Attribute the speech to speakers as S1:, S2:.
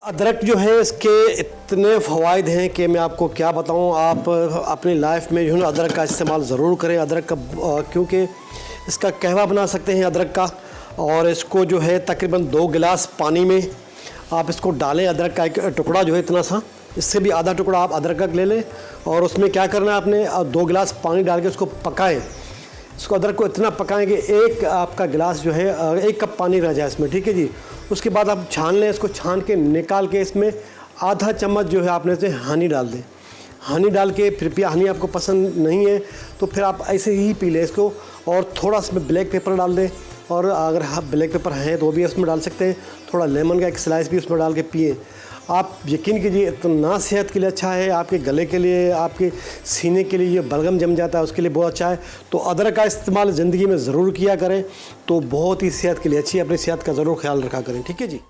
S1: अदरक जो है इसके इतने फ़वाइद हैं कि मैं आपको क्या बताऊं। आप अपनी लाइफ में जो है ना अदरक का इस्तेमाल ज़रूर करें। अदरक का क्योंकि इसका कहवा बना सकते हैं अदरक का। और इसको जो है तकरीबन 2 गिलास पानी में आप इसको डालें। अदरक का एक टुकड़ा जो है इतना सा, इससे भी आधा टुकड़ा आप अदरक का ले लें और उसमें क्या करना है आपने 2 गिलास पानी डाल के उसको पकाएं। इसको अदरक को इतना पकाएं कि एक आपका गिलास जो है 1 कप पानी रह जाए इसमें, ठीक है जी। उसके बाद आप छान लें, इसको छान के निकाल के इसमें आधा चम्मच जो है आपने इसे हनी डाल दें। हनी डाल के फिर हनी आपको पसंद नहीं है तो फिर आप ऐसे ही पी लें इसको। और थोड़ा इसमें ब्लैक पेपर डाल दें, और अगर आप ब्लैक पेपर हैं तो वो भी इसमें डाल सकते हैं। थोड़ा लेमन का एक स्लाइस भी उसमें डाल के पिए। आप यकीन कीजिए इतना सेहत के लिए अच्छा है, आपके गले के लिए, आपके सीने के लिए, ये बलगम जम जाता है उसके लिए बहुत अच्छा है। तो अदरक का इस्तेमाल ज़िंदगी में ज़रूर किया करें, तो बहुत ही सेहत के लिए अच्छी है। अपनी सेहत का ज़रूर ख्याल रखा करें, ठीक है जी।